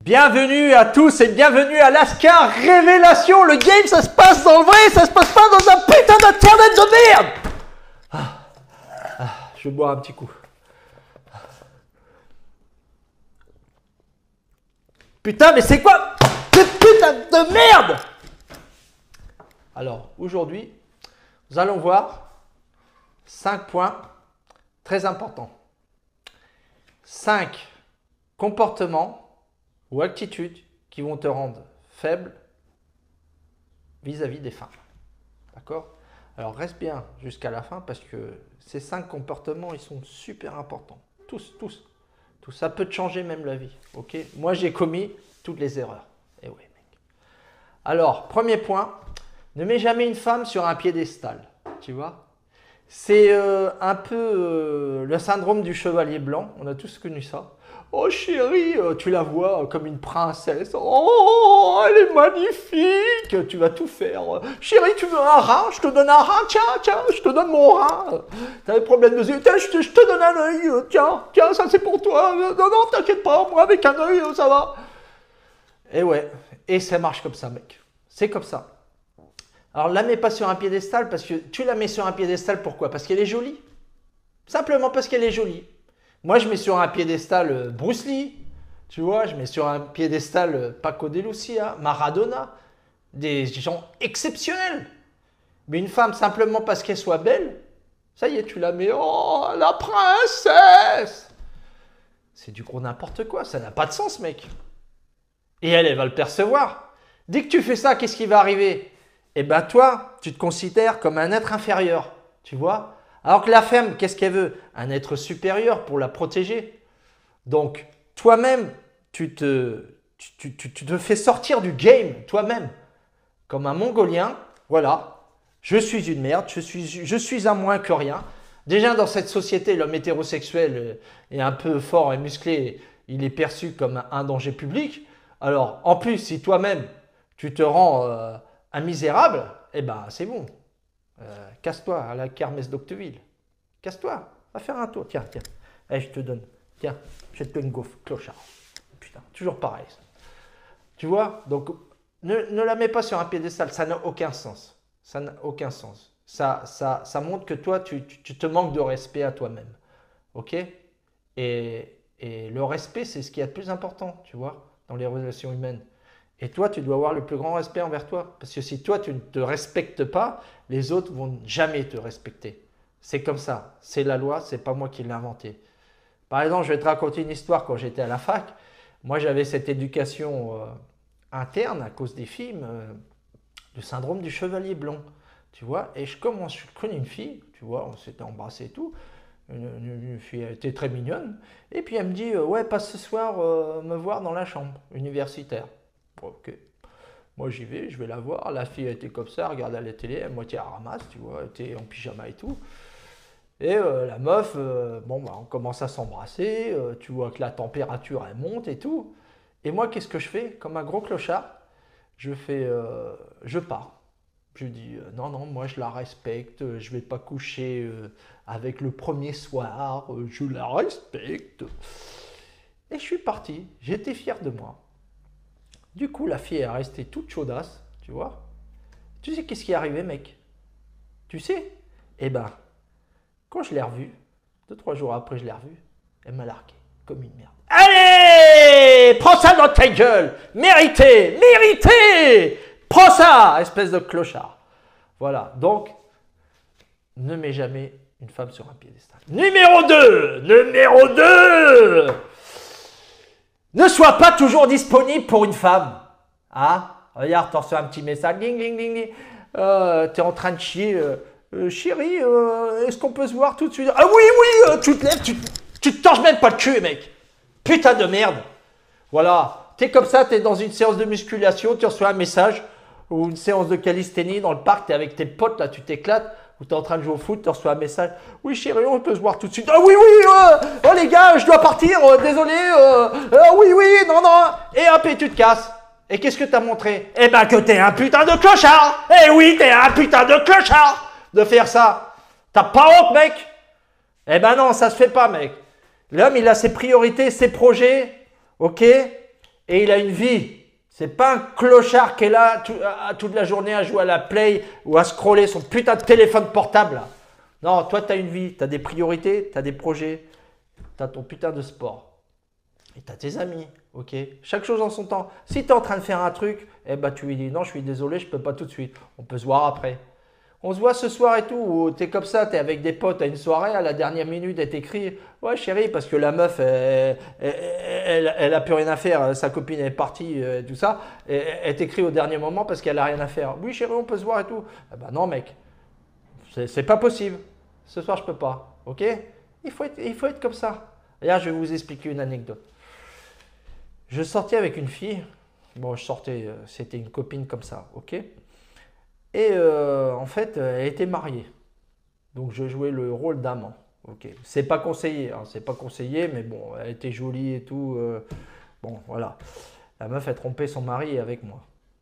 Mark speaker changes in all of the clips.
Speaker 1: Bienvenue à tous et bienvenue à Lascar Révélation. Le game, ça se passe dans le vrai, ça se passe pas dans un putain d'internet de merde. Je vais boire un petit coup. Putain, mais c'est quoi ce putain de merde? Alors, aujourd'hui, nous allons voir 5 points très importants. 5 comportements ou attitudes qui vont te rendre faible vis-à-vis des femmes. D'accord? Alors reste bien jusqu'à la fin parce que ces 5 comportements, ils sont super importants. Tous. Ça peut te changer même la vie. Ok? Moi, j'ai commis toutes les erreurs. Et oui, mec. Alors, premier point, ne mets jamais une femme sur un piédestal. Tu vois? C'est un peu le syndrome du chevalier blanc. On a tous connu ça. Oh chérie, tu la vois comme une princesse. Oh, elle est magnifique. Tu vas tout faire. Chérie, tu veux un rein? Je te donne un rein. Tiens, je te donne mon rein. T'as des problèmes de yeux? Tiens, je te donne un œil. Tiens, ça c'est pour toi. Non, t'inquiète pas, moi avec un œil, ça va. Et ouais, et ça marche comme ça, mec. C'est comme ça. Alors, la mets pas sur un piédestal parce que tu la mets sur un piédestal, pourquoi? Parce qu'elle est jolie. Simplement parce qu'elle est jolie. Moi, je mets sur un piédestal Bruce Lee, tu vois, je mets sur un piédestal Paco de Lucia, Maradona, des gens exceptionnels. Mais une femme, simplement parce qu'elle soit belle, ça y est, tu la mets, oh, la princesse. C'est du gros n'importe quoi, ça n'a pas de sens, mec. Et elle va le percevoir. Dès que tu fais ça, qu'est-ce qui va arriver? Eh bien, toi, tu te considères comme un être inférieur, tu vois. Alors que la femme, qu'est-ce qu'elle veut? Un être supérieur pour la protéger. Donc, toi-même, tu te fais sortir du game, toi-même. Comme un Mongolien, voilà, je suis une merde, je suis un moins que rien. Déjà, dans cette société, l'homme hétérosexuel est un peu fort et musclé, il est perçu comme un danger public. Alors, en plus, si toi-même, tu te rends un misérable, eh ben, c'est bon. Casse-toi à la kermesse d'Octeville. Casse-toi, va faire un tour. Tiens. Allez, je te donne. Tiens, jette-toi une gaufre, clochard. Putain, toujours pareil. Ça. Tu vois? Donc, ne la mets pas sur un piédestal. Ça n'a aucun sens. Ça n'a aucun sens. Ça montre que toi, tu te manques de respect à toi-même. Ok? Et le respect, c'est ce qui est le plus important, tu vois, dans les relations humaines. Et toi, tu dois avoir le plus grand respect envers toi. Parce que si toi, tu ne te respectes pas, les autres vont jamais te respecter. C'est comme ça. C'est la loi, c'est pas moi qui l'ai inventé. Par exemple, je vais te raconter une histoire quand j'étais à la fac. Moi, j'avais cette éducation interne à cause des films, le syndrome du chevalier blanc. Tu vois, et je connais une fille, tu vois, on s'était embrassé et tout. Une fille, elle était très mignonne. Et puis elle me dit, ouais, passe ce soir me voir dans la chambre universitaire. Ok. Moi j'y vais, je vais la voir. La fille était comme ça, elle regardait la télé, à moitié à ramasse, tu vois, elle était en pyjama et tout. Et la meuf, bon, bah, on commence à s'embrasser, tu vois que la température elle monte et tout. Et moi, qu'est-ce que je fais? Comme un gros clochard, je pars. Je dis, non, moi je la respecte, je vais pas coucher avec le premier soir, je la respecte. Et je suis parti, j'étais fier de moi. Du coup, la fille est restée toute chaudasse, tu vois. Tu sais qu'est-ce qui est arrivé, mec? Tu sais? Eh ben, quand je l'ai revue, 2-3 jours après, je l'ai revue, elle m'a largué comme une merde. Allez! Prends ça dans ta gueule! Mérité! Prends ça, espèce de clochard. Voilà, donc, ne mets jamais une femme sur un piédestal. Numéro 2! Ne sois pas toujours disponible pour une femme. Hein? Regarde, t'en reçois un petit message. Ding, ding, ding, ding. T'es en train de chier. Chérie, est-ce qu'on peut se voir tout de suite? Ah oui, tu te lèves, tu te torches même pas le cul, mec. Putain de merde. Voilà. T'es comme ça, t'es dans une séance de musculation, tu reçois un message ou une séance de calisthénie dans le parc, t'es avec tes potes, là, tu t'éclates. Ou tu es en train de jouer au foot, tu reçois un message. Oui, chérie, on peut se voir tout de suite. Ah oui, oh les gars, je dois partir, désolé. Oui, non. Et hop, et tu te casses. Et qu'est-ce que tu as montré? Eh ben, que t'es un putain de clochard. Eh oui, t'es un putain de clochard de faire ça. T'as pas honte, mec? Eh ben non, ça se fait pas, mec. L'homme, il a ses priorités, ses projets, ok? Et il a une vie. C'est pas un clochard qui est là toute la journée à jouer à la play ou à scroller son putain de téléphone portable. Non, toi, tu as une vie, tu as des priorités, tu as des projets, tu as ton putain de sport. Et tu as tes amis, ok? Chaque chose en son temps. Si tu es en train de faire un truc, eh ben, tu lui dis non, je suis désolé, je ne peux pas tout de suite. On peut se voir après. On se voit ce soir et tout, ou tu es comme ça, tu es avec des potes à une soirée, à la dernière minute, elle t'écrit ouais chérie, parce que la meuf, elle a plus rien à faire, sa copine est partie, tout ça, et elle t'écrit au dernier moment parce qu'elle a rien à faire. Oui chérie, on peut se voir et tout. Eh ben non mec, c'est pas possible. Ce soir je peux pas, ok? Il faut être comme ça. D'ailleurs, je vais vous expliquer une anecdote. Je sortais avec une fille, bon je sortais, c'était une copine comme ça, ok? Et en fait, elle était mariée. Donc, je jouais le rôle d'amant. Ok. C'est pas conseillé, hein, c'est pas conseillé, mais bon, elle était jolie et tout. Bon, voilà. La meuf a trompé son mari avec moi.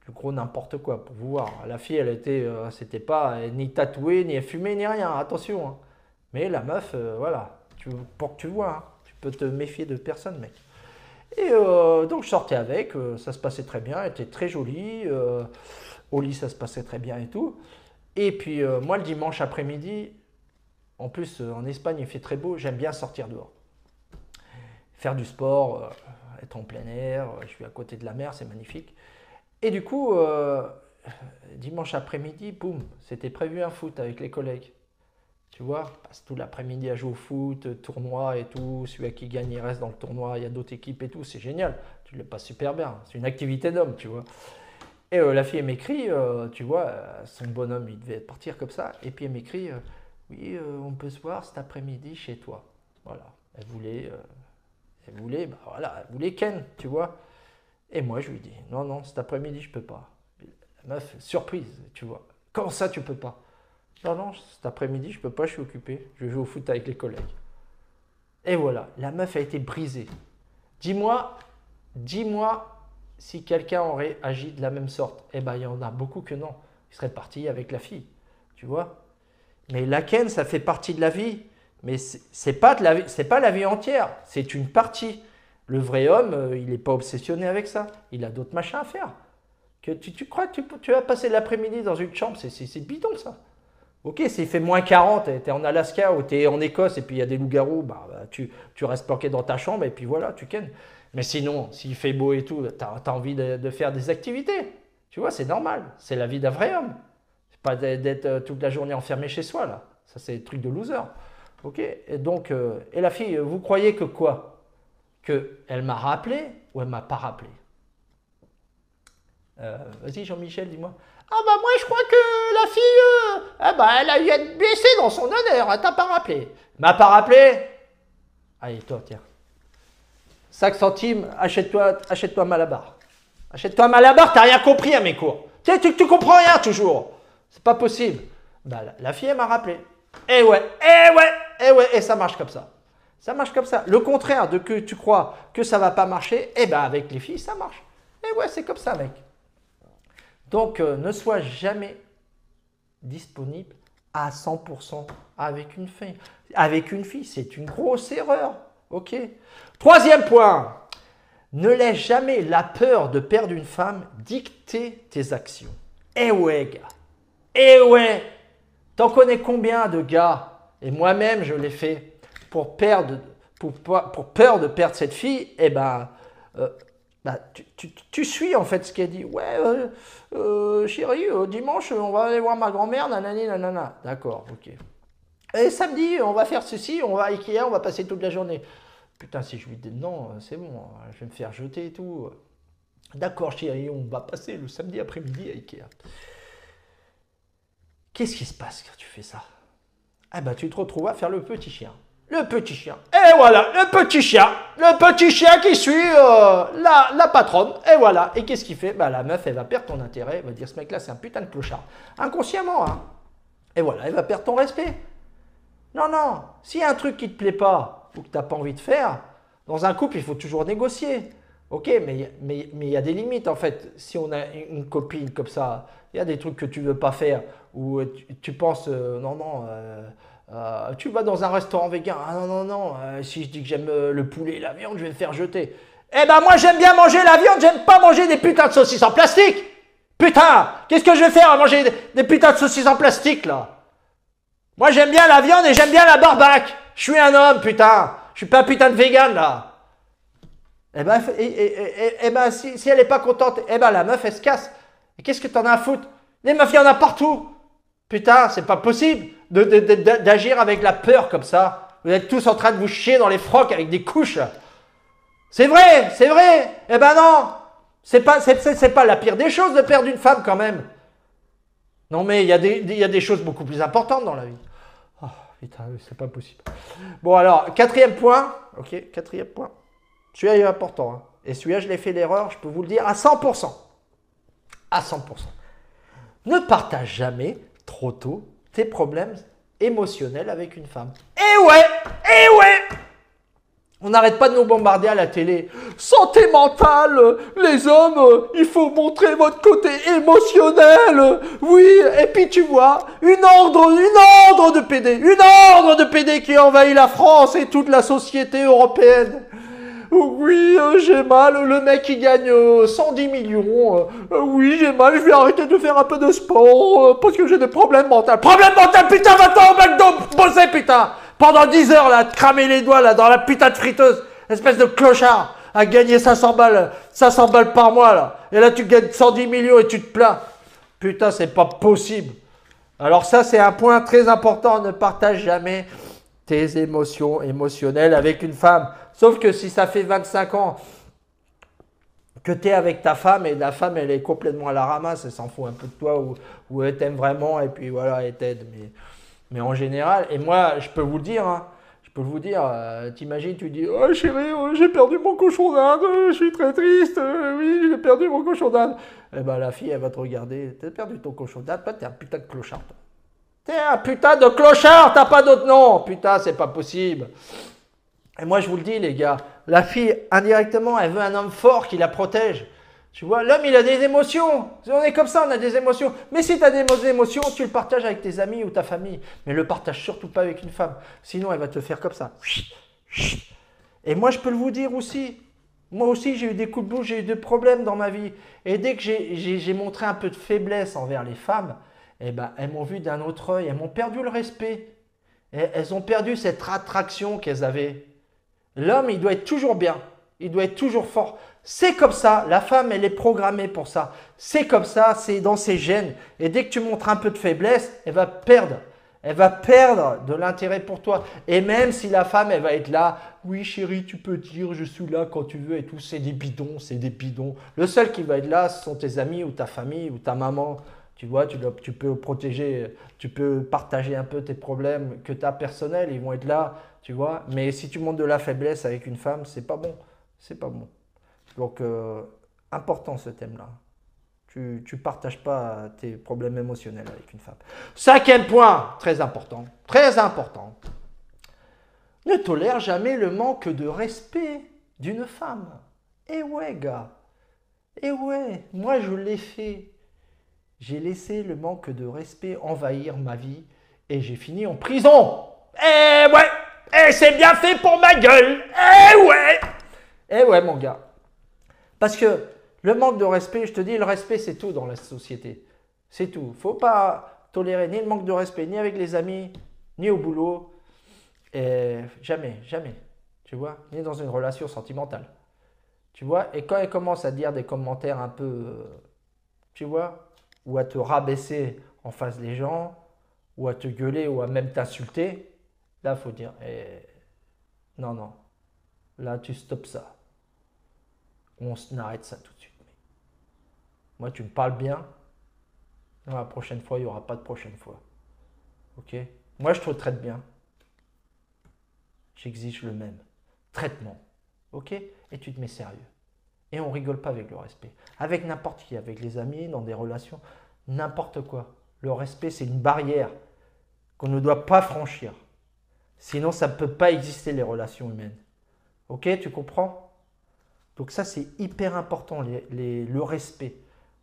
Speaker 1: Du gros, n'importe quoi, pour vous voir. La fille, elle était, c'était pas ni tatouée, ni fumée, ni rien. Attention. Hein. Mais la meuf, voilà. Pour que tu vois, hein, tu peux te méfier de personne, mec. Et donc, je sortais avec. Ça se passait très bien. Elle était très jolie. Au lit, ça se passait très bien et tout. Et puis, moi, le dimanche après-midi, en plus, en Espagne, il fait très beau, j'aime bien sortir dehors. Faire du sport, être en plein air, je suis à côté de la mer, c'est magnifique. Et du coup, dimanche après-midi, boum, c'était prévu un foot avec les collègues. Tu vois, on passe tout l'après-midi à jouer au foot, tournoi et tout. Celui qui gagne, il reste dans le tournoi, il y a d'autres équipes et tout, c'est génial. Tu le passes super bien, c'est une activité d'homme, tu vois. Et la fille, elle m'écrit, tu vois, son bonhomme, il devait partir comme ça. Et puis elle m'écrit, oui, on peut se voir cet après-midi chez toi. Voilà. Bah, voilà, elle voulait Ken, tu vois. Et moi, je lui dis, non, non, cet après-midi, je peux pas. La meuf, surprise, tu vois. Comment ça, tu peux pas? Non, non, cet après-midi, je peux pas, je suis occupé. Je joue au foot avec les collègues. Et voilà, la meuf a été brisée. Dis-moi si quelqu'un aurait agi de la même sorte. Eh bien, il y en a beaucoup que non. Il serait parti avec la fille, tu vois. Mais la ken, ça fait partie de la vie. Mais c'est pas la vie entière. C'est une partie. Le vrai homme, il n'est pas obsessionné avec ça. Il a d'autres machins à faire. Que tu crois que tu vas passer l'après-midi dans une chambre, c'est bidon ça. Ok, s'il fait moins 40, tu es en Alaska ou tu es en Écosse et puis il y a des loups-garous, bah, tu restes planqué dans ta chambre et puis voilà, tu kennes. Mais sinon, s'il fait beau et tout, tu as envie de faire des activités. Tu vois, c'est normal. C'est la vie d'un vrai homme. C'est pas d'être toute la journée enfermé chez soi, là. Ça, c'est le truc de loser. Ok. Et donc, et la fille, vous croyez que quoi? Qu'elle m'a rappelé ou elle m'a pas rappelé? Vas-y, Jean-Michel, dis-moi. Ah bah moi, je crois que la fille, elle a eu à être blessée dans son honneur. Elle t'a pas rappelé. Elle m'a pas rappelé? Allez, toi, tiens. 5 centimes, achète-toi Malabar. Achète-toi Malabar, t'as rien compris à mes cours. Tu comprends rien toujours. C'est pas possible. Bah, la fille, elle m'a rappelé. Et ça marche comme ça. Ça marche comme ça. Le contraire de que tu crois que ça va pas marcher, eh ben avec les filles, ça marche. Et ouais, c'est comme ça, mec. Donc, ne sois jamais disponible à 100% avec une fille. Avec une fille, c'est une grosse erreur. Ok. Troisième point, ne laisse jamais la peur de perdre une femme dicter tes actions. Eh ouais, gars. Eh ouais. T'en connais combien de gars, et moi-même je l'ai fait, pour peur de perdre cette fille, eh ben, tu suis en fait ce qu'elle dit. Ouais, chérie, dimanche, on va aller voir ma grand-mère, nanani, nanana. D'accord, ok. Et samedi, on va faire ceci, on va à Ikea, on va passer toute la journée. Putain, si je lui dis non, c'est bon, je vais me faire jeter et tout. D'accord, chérie, on va passer le samedi après-midi à Ikea. Qu'est-ce qui se passe quand tu fais ça? Eh ben, tu te retrouves à faire le petit chien. Le petit chien. Et voilà, le petit chien. Le petit chien qui suit la patronne. Et voilà. Et qu'est-ce qu'il fait? Bah, la meuf, elle va perdre ton intérêt. Elle va dire, ce mec-là, c'est un putain de clochard. Inconsciemment, hein. Et voilà, elle va perdre ton respect. Non, non. S'il y a un truc qui ne te plaît pas ou que tu n'as pas envie de faire, dans un couple, il faut toujours négocier. Ok, mais il y a des limites, en fait. Si on a une copine comme ça, il y a des trucs que tu ne veux pas faire ou tu penses, tu vas dans un restaurant vegan, ah non, non, non, si je dis que j'aime le poulet et la viande, je vais me faire jeter. Eh ben moi j'aime bien manger la viande, j'aime pas manger des putains de saucisses en plastique. Putain, qu'est-ce que je vais faire à manger des putains de saucisses en plastique là? Moi j'aime bien la viande et j'aime bien la barbaque. Je suis un homme, putain. Je suis pas un putain de vegan là. Eh ben si elle est pas contente, eh ben la meuf elle se casse. Et qu'est-ce que t'en as à foutre? Les meufs, il y en a partout. Putain, c'est pas possible d'agir avec la peur comme ça. Vous êtes tous en train de vous chier dans les frocs avec des couches. C'est vrai, c'est vrai. Eh ben non, c'est pas la pire des choses de perdre une femme quand même. Non mais il y a des choses beaucoup plus importantes dans la vie. Oh putain, c'est pas possible. Bon alors, quatrième point. Ok, quatrième point. Celui-là est important. Hein. Et celui-là, je l'ai fait l'erreur, je peux vous le dire, à 100%. À 100%. Ne partage jamais trop tôt tes problèmes émotionnels avec une femme. Eh ouais. On n'arrête pas de nous bombarder à la télé. Santé mentale, les hommes, il faut montrer votre côté émotionnel. Oui, et puis tu vois, une ordre de PD qui envahit la France et toute la société européenne. Oui, j'ai mal, le mec il gagne 110 millions. Oui, j'ai mal, je vais arrêter de faire un peu de sport parce que j'ai des problèmes mentaux. Problème mental, putain, va-t'en au McDo, bosser, putain. Pendant 10 heures, là, te cramer les doigts, là, dans la putain de friteuse. Espèce de clochard, à gagner 500 balles par mois, là. Et là, tu gagnes 110 millions et tu te plains. Putain, c'est pas possible. Alors ça, c'est un point très important. Ne partage jamais tes émotions émotionnelles avec une femme. Sauf que si ça fait 25 ans que tu es avec ta femme et la femme, elle est complètement à la ramasse, elle s'en fout un peu de toi ou elle t'aime vraiment et puis voilà, elle t'aide. Mais en général, et moi, je peux vous le dire, hein, t'imagines, tu dis « Oh chérie, j'ai perdu mon cochon d'Inde, je suis très triste, oui, j'ai perdu mon cochon d'Inde. » Eh ben la fille, elle va te regarder, « T'as perdu ton cochon d'Inde, toi, t'es un putain de clochard. Toi. T'es un putain de clochard, t'as pas d'autre nom. Putain, c'est pas possible. » Et moi, je vous le dis, les gars, la fille, indirectement, elle veut un homme fort qui la protège. Tu vois, l'homme, il a des émotions. On est comme ça, on a des émotions. Mais si tu as des émotions, tu le partages avec tes amis ou ta famille. Mais ne le partage surtout pas avec une femme. Sinon, elle va te faire comme ça. Et moi, je peux vous dire aussi, moi aussi, j'ai eu des coups de bouche, j'ai eu des problèmes dans ma vie. Et dès que j'ai montré un peu de faiblesse envers les femmes, eh ben, elles m'ont vu d'un autre œil. Elles m'ont perdu le respect. Elles ont perdu cette attraction qu'elles avaient. L'homme, il doit être toujours bien. Il doit être toujours fort. C'est comme ça. La femme, elle est programmée pour ça. C'est comme ça. C'est dans ses gènes. Et dès que tu montres un peu de faiblesse, elle va perdre. Elle va perdre de l'intérêt pour toi. Et même si la femme, elle va être là. Oui, chérie, tu peux dire, je suis là quand tu veux et tout. C'est des bidons, c'est des bidons. Le seul qui va être là, ce sont tes amis ou ta famille ou ta maman. Tu vois, tu peux protéger, tu peux partager un peu tes problèmes que tu as personnels. Ils vont être là. Tu vois, mais si tu montres de la faiblesse avec une femme, c'est pas bon. C'est pas bon. Donc, important ce thème-là. Tu partages pas tes problèmes émotionnels avec une femme. Cinquième point, très important. Très important. Ne tolère jamais le manque de respect d'une femme. Eh ouais, gars. Eh ouais, moi je l'ai fait. J'ai laissé le manque de respect envahir ma vie et j'ai fini en prison. Eh ouais. Eh, c'est bien fait pour ma gueule. Eh ouais, mon gars. Parce que le manque de respect, je te dis, le respect, c'est tout dans la société. C'est tout. Faut pas tolérer ni le manque de respect, ni avec les amis, ni au boulot. Et jamais, jamais. Tu vois, ni dans une relation sentimentale. Tu vois, et quand elle commence à dire des commentaires un peu, tu vois, ou à te rabaisser en face des gens, ou à te gueuler, ou à même t'insulter, là, il faut dire, non, non, là, tu stoppes ça. On arrête ça tout de suite. Moi, tu me parles bien. Non, la prochaine fois, il n'y aura pas de prochaine fois. Ok? Moi, je te traite bien. J'exige le même traitement. Ok? Et tu te mets sérieux. Et on rigole pas avec le respect. Avec n'importe qui, avec les amis, dans des relations, n'importe quoi. Le respect, c'est une barrière qu'on ne doit pas franchir. Sinon, ça ne peut pas exister, les relations humaines. Ok, tu comprends? Donc ça, c'est hyper important, le respect.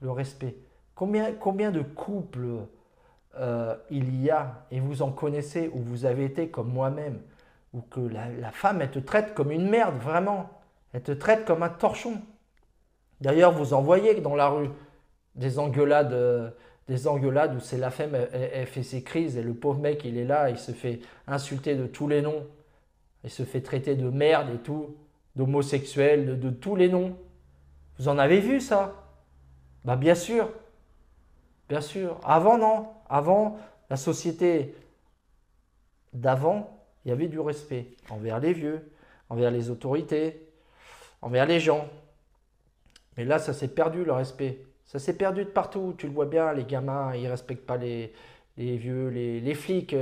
Speaker 1: Le respect. Combien de couples il y a, et vous en connaissez, où vous avez été comme moi-même, où que la femme, elle te traite comme une merde, vraiment. Elle te traite comme un torchon. D'ailleurs, vous en voyez dans la rue des engueulades où c'est la femme, elle fait ses crises et le pauvre mec, il est là, il se fait insulter de tous les noms. Il se fait traiter de merde et tout, d'homosexuel, de tous les noms. Vous en avez vu ça? Bah bien sûr. Bien sûr. Avant, non. Avant, la société d'avant, il y avait du respect envers les vieux, envers les autorités, envers les gens. Mais là, ça s'est perdu, le respect. Ça s'est perdu de partout. Tu le vois bien, les gamins, ils ne respectent pas les vieux, les flics.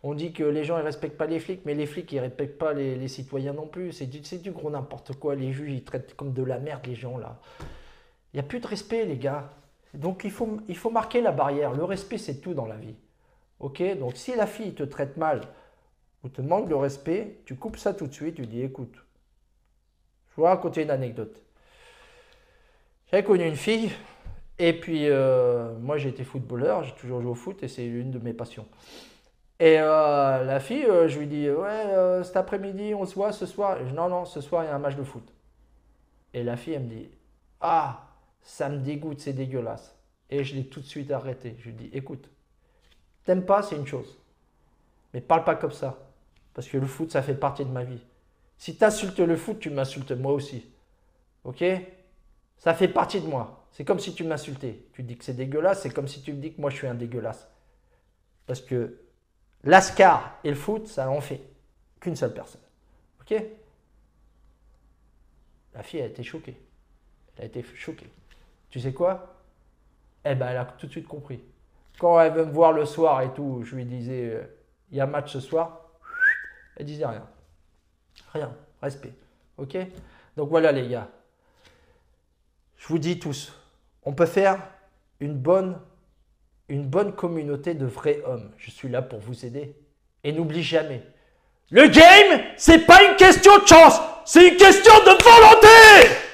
Speaker 1: On dit que les gens ne respectent pas les flics, mais les flics, ils ne respectent pas les citoyens non plus. C'est du gros n'importe quoi. Les juges, ils traitent comme de la merde les gens, là. Il n'y a plus de respect, les gars. Donc, il faut marquer la barrière. Le respect, c'est tout dans la vie. Ok? Donc, si la fille te traite mal ou te manque de respect, tu coupes ça tout de suite. Tu dis, écoute, je vais raconter une anecdote. J'avais connu une fille, et puis moi j'ai été footballeur, j'ai toujours joué au foot et c'est l'une de mes passions. Et la fille, je lui dis, ouais, cet après-midi on se voit ce soir. Je dis, non, non, ce soir il y a un match de foot. Et la fille elle me dit, ah, ça me dégoûte, c'est dégueulasse. Et je l'ai tout de suite arrêté. Je lui dis, écoute, t'aimes pas, c'est une chose, mais parle pas comme ça, parce que le foot ça fait partie de ma vie. Si t'insultes le foot, tu m'insultes moi aussi, ok? Ça fait partie de moi. C'est comme si tu m'insultais. Tu dis que c'est dégueulasse, c'est comme si tu me dis que moi je suis un dégueulasse. Parce que l'ascar et le foot, ça en fait qu'une seule personne. Ok? La fille a été choquée. Elle a été choquée. Tu sais quoi? Eh ben, elle a tout de suite compris. Quand elle veut me voir le soir et tout, je lui disais, il y a un match ce soir. Elle disait rien. Rien. Respect. Ok? Donc voilà les gars. Je vous dis tous, on peut faire une bonne communauté de vrais hommes. Je suis là pour vous aider. Et n'oublie jamais, le game, c'est pas une question de chance, c'est une question de volonté!